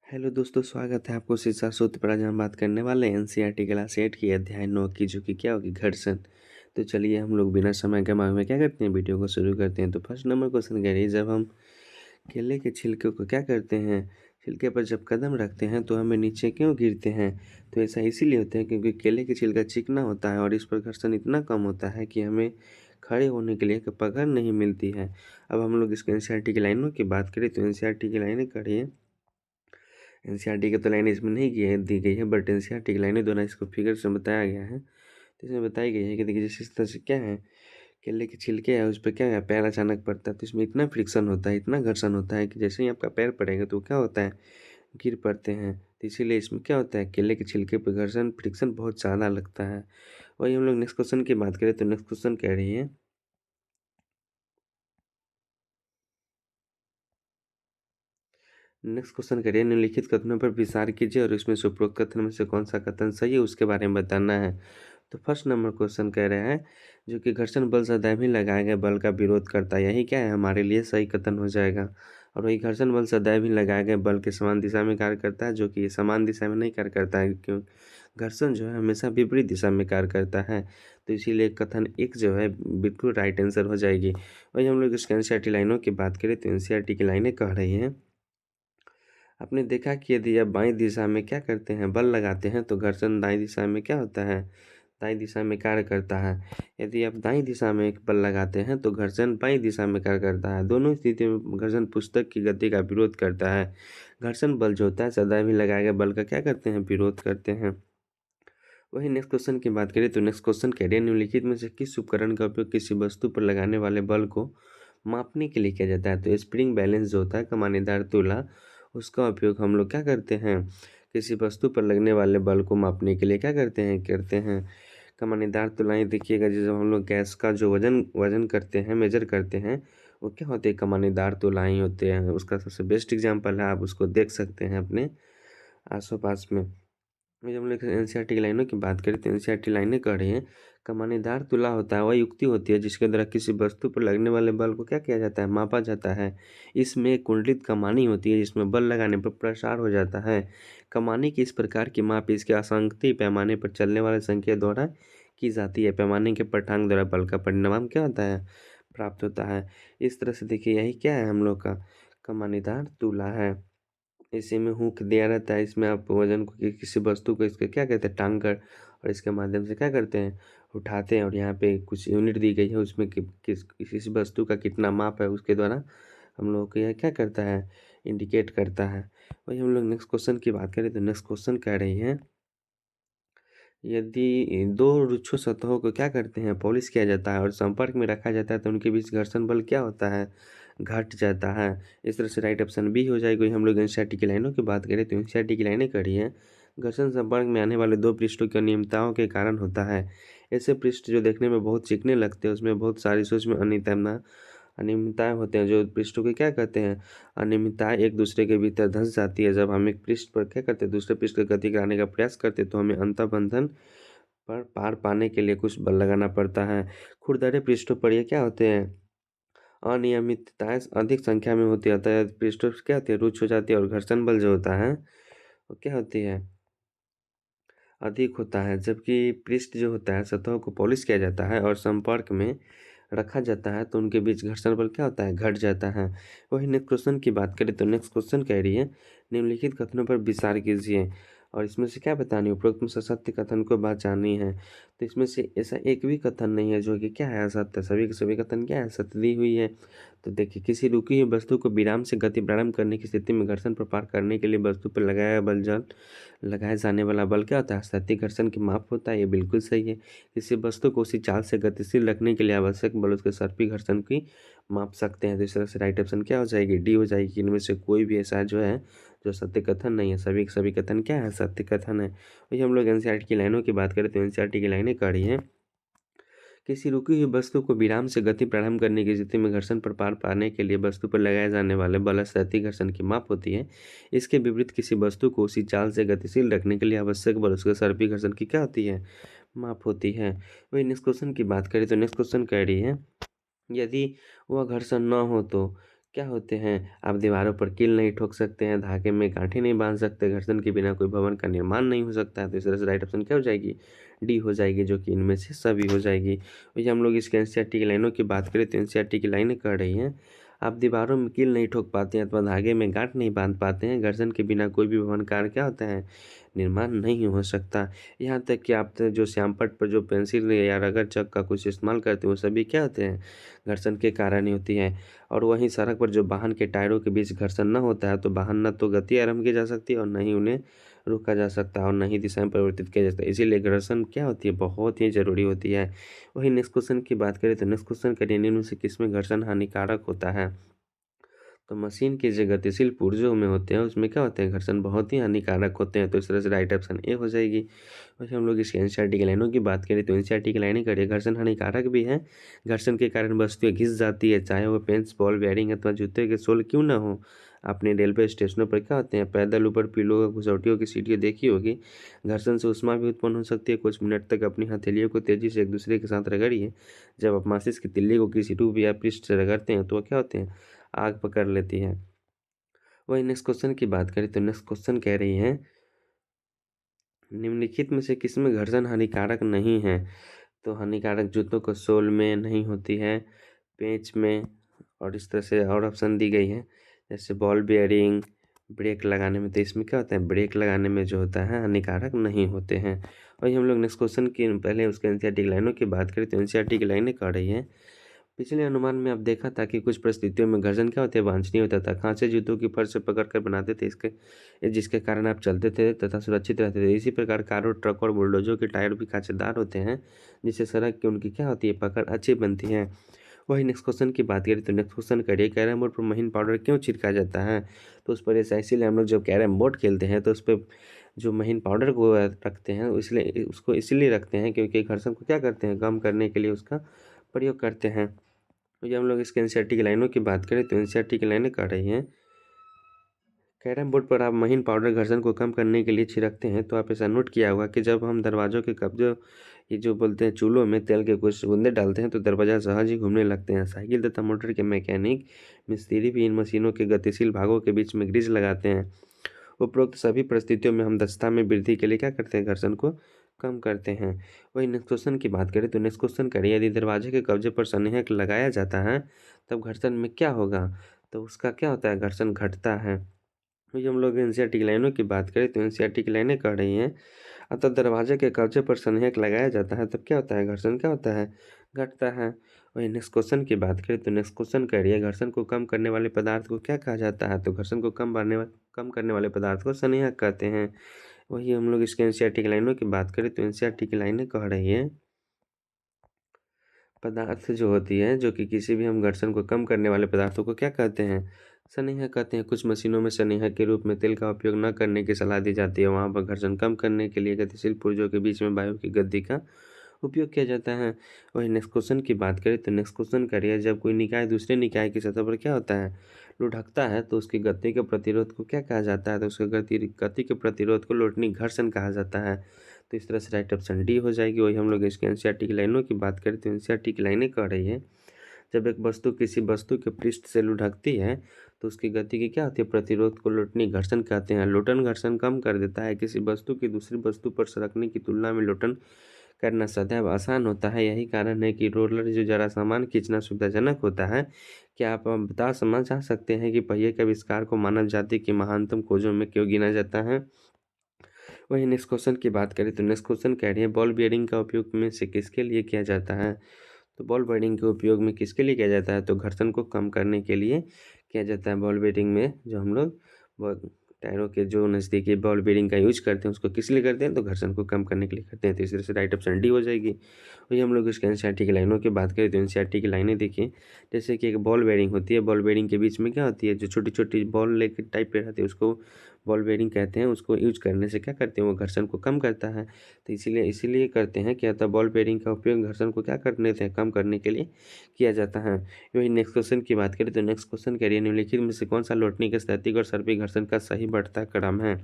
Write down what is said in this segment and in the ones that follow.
Hello दोस्तों, स्वागत है आपको शिक्षा सूत्र पर। आज हम बात करने वाले हैं एनसीईआरटी क्लास 8 की अध्याय 9 की, जो कि क्या होगी, घर्षण। तो चलिए हम लोग बिना समय गंवाए हुए क्या करते हैं, वीडियो को शुरू करते हैं। तो फर्स्ट नंबर क्वेश्चन कह रही है, जब हम केले के छिलके को क्या करते हैं, छिलके पर जब कदम रखते हैं तो हमें नीचे क्यों गिरते हैं। तो ऐसा इसीलिए होता है क्योंकि केले के छिलका चिकना होता है और इस पर घर्षण इतना कम होता है कि हमें खड़े होने के लिए एक पकड़ नहीं मिलती है। अब हम लोग इसके एनसीईआरटी की लाइनों की बात करें तो एनसीईआरटी की लाइनें करिए। एनसीईआरटी की तो लाइनें इसमें नहीं दी गई है, बट एनसीईआरटी की लाइनें द्वारा इसको फिगर से बताया गया है। तो इसमें बताई गई है कि देखिए, जिस तरह से क्या है, केले के छिलके है, उस पर क्या है, पैर अचानक पड़ता है तो इसमें इतना फ्रिक्शन होता है, इतना घर्षण होता है कि जैसे ही आपका पैर पड़ेगा तो क्या होता है, गिर पड़ते हैं। तो इसीलिए इसमें क्या होता है, केले के छिलके पर घर्षण फ्रिक्शन बहुत ज़्यादा लगता है। वही हम लोग नेक्स्ट क्वेश्चन की बात करें तो नेक्स्ट क्वेश्चन कह रही है, नेक्स्ट क्वेश्चन करिए, निम्नलिखित कथनों पर विचार कीजिए और इसमें से उपरोक्त कथन में से कौन सा कथन सही है उसके बारे में बताना है। तो फर्स्ट नंबर क्वेश्चन कह रहे हैं, जो कि घर्षण बल सदैव ही लगाए गए बल का विरोध करता है, यही क्या है, हमारे लिए सही कथन हो जाएगा। और वही घर्षण बल सदैव ही लगाए गए बल के समान दिशा में कार्य करता है, जो कि समान दिशा में नहीं कार्य करता है, क्यों, घर्षण जो है हमेशा विपरीत दिशा में कार्य करता है। तो इसीलिए कथन एक जो है बिल्कुल राइट आंसर हो जाएगी। वही हम लोग इसके एनसीईआरटी लाइनों की बात करें तो एनसीईआरटी की लाइनें कह रही हैं, आपने देखा कि यदि आप बाईं दिशा में क्या करते हैं, बल लगाते हैं तो घर्षण दाईं दिशा में क्या होता है, दाईं दिशा में कार्य करता है। यदि आप दाईं दिशा में एक बल लगाते हैं तो घर्षण बाईं दिशा में कार्य करता है। दोनों स्थिति में घर्षण पुस्तक की गति का विरोध करता है। घर्षण बल जो होता है सदैव ही लगाए गए बल का क्या करते हैं, विरोध करते हैं। वही नेक्स्ट क्वेश्चन की बात करें तो नेक्स्ट क्वेश्चन कह रहे हैं, निम्नलिखित में से किस उपकरण का उपयोग किसी वस्तु पर लगाने वाले बल को मापने के लिए किया जाता है। तो स्प्रिंग बैलेंस जो होता है, कमानीदार तुला, उसका उपयोग हम लोग क्या करते हैं, किसी वस्तु पर लगने वाले बल को मापने के लिए क्या करते हैं। कमानीदार तुलाएँ देखिएगा, जब हम लोग गैस का जो वजन वजन करते हैं, मेजर करते हैं, वो क्या होते हैं, कमानीदार तुलाएँ होते हैं। उसका सबसे बेस्ट एग्जाम्पल है, आप उसको देख सकते हैं अपने आसो पास में। जब हम लोग एनसीईआरटी की लाइनों की बात करें तो एनसीईआरटी लाइनें कह रही हैं, कमानीदार तुला होता है वह युक्ति होती है जिसके द्वारा किसी वस्तु पर लगने वाले बल को क्या किया जाता है, मापा जाता है। इसमें एक कुंडलित कमानी होती है जिसमें बल लगाने पर प्रसार हो जाता है। कमानी की इस प्रकार की माप इसके असंगति पैमाने पर चलने वाले संख्या द्वारा की जाती है। पैमाने के पठांग द्वारा बल का परिणाम क्या होता है, प्राप्त होता है। इस तरह से देखिए, यही क्या है, हम लोग का कमानीदार तुला है। इसी में हुक दिया रहता है, इसमें आप वजन को किसी वस्तु को इसके क्या कहते हैं, टांग कर, और इसके माध्यम से क्या करते हैं, उठाते हैं। और यहाँ पे कुछ यूनिट दी गई है, उसमें किस वस्तु का कितना माप है उसके द्वारा हम लोग को यह क्या करता है, इंडिकेट करता है। वही हम लोग नेक्स्ट क्वेश्चन की बात करें तो नेक्स्ट क्वेश्चन कह रही है, यदि दो रुक्ष सतहों को क्या करते हैं, पॉलिश किया जाता है और संपर्क में रखा जाता है तो उनके बीच घर्षण बल क्या होता है, घट जाता है। इस तरह से राइट ऑप्शन बी हो जाएगी। हम लोग एनसीईआरटी की लाइनों की बात करें तो एनसीईआरटी की लाइनें करी हैं, घर्षण संपर्क में आने वाले दो पृष्ठों की अनियमितताओं के कारण होता है। ऐसे पृष्ठ जो देखने में बहुत चिकने लगते हैं, उसमें बहुत सारी सूक्ष्म अनियमितताएं होते हैं, जो पृष्ठों के क्या कहते हैं, अनियमितताएं एक दूसरे के भीतर धंस जाती है। जब हम एक पृष्ठ पर क्या करते हैं, दूसरे पृष्ठ की गति कराने का प्रयास करते हैं तो हमें अंतर्बंधन पर पार पाने के लिए कुछ बल लगाना पड़ता है। खुरदरे पृष्ठों पर ये क्या होते हैं, अनियमितताएं अधिक संख्या में होती है, अतः पृष्ठों से क्या होती है, रुक्ष हो जाती है। और घर्षण बल जो होता है वो क्या होती है, अधिक होता है। जबकि पृष्ठ जो होता है, सतहों को पॉलिश किया जाता है और संपर्क में रखा जाता है तो उनके बीच घर्षण बल क्या होता है, घट जाता है। वही नेक्स्ट क्वेश्चन की बात करें तो नेक्स्ट क्वेश्चन कह रही है, निम्नलिखित कथनों पर विचार कीजिए और इसमें से क्या बतानी है, उपरोक्त में से सत्य कथन को पहचाननी है। तो इसमें से ऐसा एक भी कथन नहीं है जो कि क्या है, असत्य। सभी के सभी कथन क्या है, सत्य दी हुई है। तो देखिए, किसी रुकी हुई वस्तु को विराम से गति प्रारंभ करने की स्थिति में घर्षण पर पार करने के लिए वस्तु पर लगाए जाने वाला बल क्या होता है, स्थैतिक घर्षण की माप होता है। ये बिल्कुल सही है। किसी वस्तु को उसी चाल से गतिशील रखने के लिए आवश्यक बल उसके सर्पी घर्षण की माप सकते हैं। तो इस तरह से राइट ऑप्शन क्या हो जाएगी, डी हो जाएगी। इनमें से कोई भी ऐसा जो है जो सत्य कथन नहीं है, सभी के सभी कथन क्या है, सत्य कथन है। वही हम लोग एनसीईआरटी की लाइनों की बात करें तो एनसीईआरटी की लाइनें कह रही हैं, किसी रुकी हुई वस्तु को विराम से गति प्रारंभ करने की स्थिति में घर्षण पर पार पाने के लिए वस्तु पर लगाए जाने वाले बल स्थैतिक घर्षण की माप होती है। इसके विपरीत किसी वस्तु को उसी चाल से गतिशील रखने के लिए आवश्यक बल उसके सर्पी घर्षण की क्या होती है, माप होती है। वही नेक्स्ट क्वेश्चन की बात करें तो नेक्स्ट क्वेश्चन कह रही है, यदि वह घर्षण न हो तो क्या होते हैं? आप दीवारों पर कील नहीं ठोक सकते हैं, धागे में गांठें नहीं बाँध सकते, घर्षण के बिना कोई भवन का निर्माण नहीं हो सकता है। तो इस तरह से राइट ऑप्शन क्या हो जाएगी? डी हो जाएगी, जो कि इनमें से सभी हो जाएगी। वही हम लोग इसके एनसीईआरटी की लाइनों की बात करें तो एनसीईआरटी की लाइनें कह रही हैं, आप दीवारों में कील नहीं ठोक पाते हैं अथवा धागे में गाँठ नहीं बाँध पाते हैं, घर्षण के बिना कोई भी भवन कार्य क्या होता है? निर्माण नहीं हो सकता। यहाँ तक कि आप तो जो श्यामपट्ट पर जो पेंसिल या रबर चक का कुछ इस्तेमाल करते हैं, वो सभी क्या होते हैं? घर्षण के कारण ही होती है। और वहीं सड़क पर जो वाहन के टायरों के बीच घर्षण न होता है, तो वाहन न तो गति आरंभ की जा सकती है और न ही उन्हें रोका जा सकता है और न ही दिशा में परिवर्तित किया जा सकता है। इसीलिए घर्षण क्या होती है? बहुत ही ज़रूरी होती है। वहीं नेक्स्ट क्वेश्चन की बात करें तो नेक्स्ट क्वेश्चन करिए, निम्न में से किसमें घर्षण हानिकारक होता है? तो मशीन के जो गतिशील पुर्जों में होते हैं, उसमें क्या होते हैं? घर्षण बहुत ही हानिकारक होते हैं। तो इस तरह से राइट ऑप्शन ए हो जाएगी। वैसे हम लोग इसकी एनसीईआरटी की लाइनों की बात करें तो एनसीईआरटी की लाइनें करिए, घर्षण हानिकारक भी है। घर्षण के कारण वस्तुएं घिस जाती है, चाहे वो पेंस, बॉल बेयरिंग अथवा जूते के सोल क्यों ना हो। आपने रेलवे स्टेशनों पर क्या होते हैं? पैदल ऊपर पीलो घुसौटियों की सीढ़ियाँ देखी होगी। घर्षण से ऊष्मा भी उत्पन्न हो सकती है। कुछ मिनट तक अपनी हथेलियों को तेजी से एक दूसरे के साथ रगड़िए। जब आप माचिस की तिल्ली को किसी ट्यूब या पृष्ठ से रगड़ते हैं तो वो क्या होते हैं? आग पकड़ लेती है। वही नेक्स्ट क्वेश्चन की बात करें तो नेक्स्ट क्वेश्चन कह रही है, निम्नलिखित में से किसमें घर्षण हानिकारक नहीं है? तो हानिकारक जूतों को सोल में नहीं होती है, पेंच में, और इस तरह से और ऑप्शन दी गई है, जैसे बॉल बेयरिंग, ब्रेक लगाने में। तो इसमें क्या होता है? ब्रेक लगाने में जो होता है हानिकारक नहीं होते हैं। वही हम लोग नेक्स्ट क्वेश्चन की पहले उसके एनसीईआरटी की लाइनों की बात करें तो एनसीईआरटी की लाइनें कह रही है, पिछले अनुमान में अब देखा था कि कुछ परिस्थितियों में घर्षण क्या होते हैं? वांछनीय होता था। खांचे जूतों की फर्श से पकड़कर बनाते थे, इसके जिसके कारण आप चलते थे तथा सुरक्षित रहते थे। इसी प्रकार कारों, ट्रक और बुलडोजर के टायर भी खांचेदार होते हैं, जिससे सड़क की उनकी क्या होती है? पकड़ अच्छी बनती है। वही नेक्स्ट क्वेश्चन की बात करें तो नेक्स्ट क्वेश्चन करिए, कैरम बोर्ड पर महीन पाउडर क्यों छिड़का जाता है? तो उस पर ऐसा इसीलिए हम लोग जब कैरम बोर्ड खेलते हैं तो उस पर जो महीन पाउडर को रखते हैं, इसलिए उसको इसीलिए रखते हैं क्योंकि घर्षण को क्या करते हैं? कम करने के लिए उसका प्रयोग करते हैं। तो ये हम लोग इसके एनसीईआरटी की लाइनों की बात करें तो एनसीईआरटी की लाइनें कह रही हैं, कैरम बोर्ड पर आप महीन पाउडर घर्षण को कम करने के लिए छिड़कते हैं। तो आप ऐसा नोट किया होगा कि जब हम दरवाज़ों के कब्जों, ये जो बोलते हैं चूल्हों में तेल के कुछ बूंदे डालते हैं तो दरवाज़ा सहज ही घूमने लगते हैं। साइकिल तथा मोटर के मैकेनिक मिस्त्री भी इन मशीनों के गतिशील भागों के बीच में ग्रीस लगाते हैं। उपरोक्त सभी परिस्थितियों में हम दक्षता में वृद्धि के लिए क्या करते हैं? घर्षण को कम करते हैं। वही नेक्स्ट क्वेश्चन की बात करें तो नेक्स्ट क्वेश्चन करिए, यदि दरवाजे के कब्जे पर सनेहक लगाया जाता है तब घर्षण में क्या होगा? तो उसका क्या होता है? घर्षण घटता है। वही हम लोग एनसीईआरटी की लाइनों की बात करें तो एनसीईआरटी की लाइनें कह रही हैं, अतः दरवाजे के कब्जे पर सनेहक लगाया जाता है तब क्या होता है? घर्षण क्या होता है? घटता है। वही नेक्स्ट क्वेश्चन की बात करें तो नेक्स्ट क्वेश्चन कह रही है, घर्षण को कम करने वाले पदार्थ को क्या कहा जाता है? तो घर्षण को कम करने वाले पदार्थ को सनेहक कहते हैं। वही हम लोग इसके एनसीईआरटी की लाइनों की बात करें तो एनसीईआरटी की लाइनें कह रही हैं, पदार्थ जो होती है जो कि किसी भी हम घर्षण को कम करने वाले पदार्थों को क्या कहते हैं? सनेहक कहते हैं। कुछ मशीनों में सनेहक के रूप में तेल का उपयोग न करने की सलाह दी जाती है। वहाँ पर घर्षण कम करने के लिए गतिशील पुर्जों के बीच में वायु की गति का उपयोग किया जाता है। वही नेक्स्ट क्वेश्चन की बात करें तो नेक्स्ट क्वेश्चन करिए, जब कोई निकाय दूसरे निकाय की सतह पर क्या होता है? लुढ़कता है तो उसकी गति के प्रतिरोध को क्या कहा जाता है? तो उसके गति के प्रतिरोध को लोटनी घर्षण कहा जाता है। तो इस तरह से राइट ऑप्शन डी हो जाएगी। वही हम लोग इसके एनसीईआरटी की लाइनों की बात करें तो एनसीईआरटी की लाइनें कह रही है, जब एक वस्तु किसी वस्तु के पृष्ठ से लुढ़कती है तो उसकी गति की क्या होती है? प्रतिरोध को लोटनी घर्षण कहते हैं। लोटन घर्षण कम कर देता है। किसी वस्तु की दूसरी वस्तु पर सरकने की तुलना में लोटन करना सदैव आसान होता है। यही कारण है कि रोलर जो जरा सामान खींचना सुविधाजनक होता है। क्या आप समझ जा सकते हैं कि पहिए के आविष्कार को मानव जाति की महानतम खोजों में क्यों गिना जाता है? वही नेक्स्ट क्वेश्चन की बात करें तो नेक्स्ट क्वेश्चन कह रही है, बॉल बेयरिंग का उपयोग में से किसके लिए किया जाता है? तो बॉल बेयरिंग के उपयोग में किसके लिए किया जाता है? तो घर्षण को कम करने के लिए किया जाता है। बॉल बेयरिंग में जो हम लोग टायरों के जो नज़दीकी बॉल बेयरिंग का यूज करते हैं उसको किस लिए करते हैं? तो घर्षण को कम करने के लिए करते हैं। तो इस तरह से राइट ऑप्शन डी हो जाएगी। वही हम लोग इसके एनसीईआरटी की लाइनों की बात करें तो एनसीईआरटी की लाइनें देखिए, जैसे कि एक बॉल बेयरिंग होती है। बॉल बेयरिंग के बीच में क्या होती है? जो छोटी छोटी बॉल लेके टाइप पे रहती है उसको बॉल बेयरिंग कहते हैं। उसको यूज करने से क्या करते हैं? वो घर्षण को कम करता है। तो इसीलिए करते हैं। क्या होता है? बॉल बेयरिंग का उपयोग घर्षण को क्या करने से कम करने के लिए किया जाता है। वही नेक्स्ट क्वेश्चन की बात करें तो नेक्स्ट क्वेश्चन करिए, निम्नलिखित में से कौन सा लोटनी के स्थैतिक और सर्पिल घर्षण का सही बढ़ता क्रम है?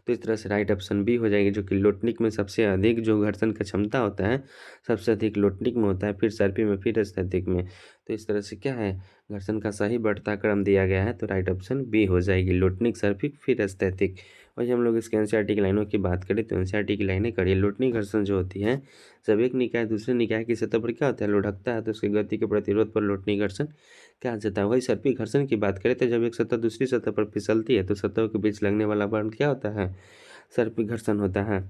तो इस तरह से राइट ऑप्शन बी हो जाएगी, जो कि लोटनिक में सबसे अधिक जो घर्षण का क्षमता होता है सबसे अधिक लोटनिक में होता है, फिर सर्पी में, फिर स्थैतिक में। तो इस तरह से क्या है, घर्षण का सही बढ़ता क्रम दिया गया है, तो राइट ऑप्शन बी हो जाएगी, लोटनिक, सर्पिक, फिर स्थैतिक। वही हम लोग इसके एनसीईआरटी की लाइनों की बात करें तो एनसीईआरटी की लाइनें करिए। लोटनिक घर्षण जो होती है, जब एक निकाय दूसरे निकाय की सतह पर क्या होता है, लुढ़कता है, तो उसकी गति के प्रतिरोध पर लोटनिक घर्षण कहा जाता है। वही सर्पिक घर्षण की बात करें तो जब एक सतह दूसरी सतह पर फिसलती है तो सतहों के बीच लगने वाला बल क्या होता है, सर्पिक घर्षण होता है।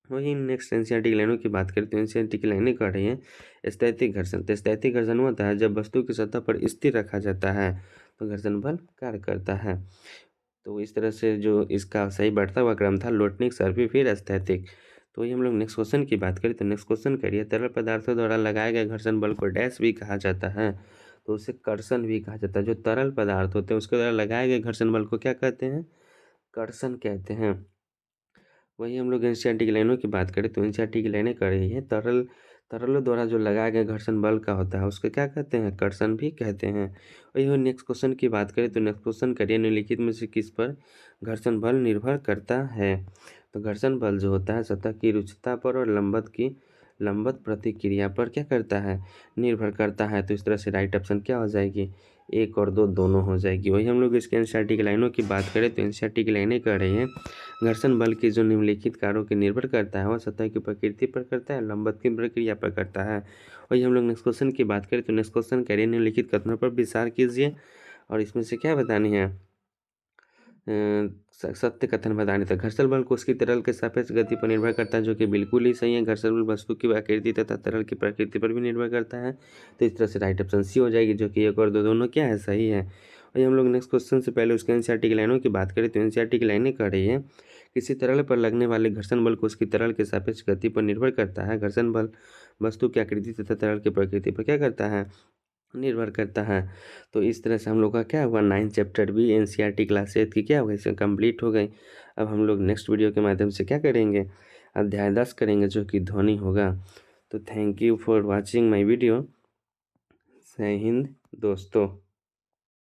वही नेक्स्ट एनसीईआरटी की लाइनों की बात करें तो एनसीईआरटी की लाइनें कह रही हैं स्थैतिक घर्षण। तो स्थैतिक घर्षण होता है जब वस्तु की सतह पर स्थिर रखा जाता है तो घर्षण बल कार्य करता है। तो इस तरह से जो इसका सही बढ़ता हुआ क्रम था, लोटनिक, सर्पिल, फिर स्थैतिक। तो वही हम लोग नेक्स्ट क्वेश्चन की बात करें तो नेक्स्ट क्वेश्चन करिए। तरल पदार्थों द्वारा लगाए गए घर्षण बल को डैश भी कहा जाता है, तो उसे कर्षण भी कहा जाता है। जो तरल पदार्थ होते हैं उसके द्वारा लगाए गए घर्षण बल को क्या कहते हैं, कर्षण कहते हैं। वही हम लोग एनसीईआरटी की लाइनों की बात करें तो एनसीईआरटी की लाइनें कर रही है तरलों द्वारा जो लगाया गया घर्षण बल का होता है उसको क्या कहते हैं, कर्षण भी कहते हैं। वही हम नेक्स्ट क्वेश्चन की बात करें तो नेक्स्ट क्वेश्चन करिए, निम्नलिखित में से किस पर घर्षण बल निर्भर करता है। तो घर्षण बल जो होता है सतह की रुक्षता पर और लंबवत प्रतिक्रिया पर क्या करता है, निर्भर करता है। तो इस तरह से राइट ऑप्शन क्या हो जाएगी, एक और दो दोनों हो जाएगी। वही हम लोग इसके एनसीईआरटी की लाइनों की बात करें तो एनसीईआरटी की लाइनें कह रही हैं घर्षण बल की जो निम्नलिखित कार्यों के निर्भर करता है वह सतह की प्रकृति पर करता है, लंबवत की प्रक्रिया पर करता है। वही हम लोग नेक्स्ट क्वेश्चन की बात करें तो नेक्स्ट क्वेश्चन करिए, निम्नलिखित कथनों पर विचार कीजिए और इसमें से क्या बतानी है, सत्य कथन बताने तक। घर्षण बल को उसकी तरल के सापेक्ष गति पर निर्भर करता है, जो कि बिल्कुल ही सही है। घर्षण बल वस्तु की आकृति तथा तरल की प्रकृति पर भी निर्भर करता है, तो इस तरह से राइट ऑप्शन सी हो जाएगी, जो कि एक और दो दोनों क्या है, सही है। और हम लोग नेक्स्ट क्वेश्चन से पहले उसके एनसीईआरटी की लाइनों की बात करें तो एनसीईआरटी की लाइनें कह रही है किसी तरल पर लगने वाले घर्षण बल को उसकी तरल के सापेक्ष गति पर निर्भर करता है। घर्षण बल वस्तु की आकृति तथा तरल की प्रकृति पर क्या करता है, निर्भर करता है। तो इस तरह से हम लोग का क्या हुआ, 9 चैप्टर भी एनसीईआरटी क्लास 8 की क्या हो गई, इसमें कंप्लीट हो गई। अब हम लोग नेक्स्ट वीडियो के माध्यम से क्या करेंगे, अध्याय 10 करेंगे, जो कि ध्वनि होगा। तो thank you for watching my video. जय हिंद दोस्तों।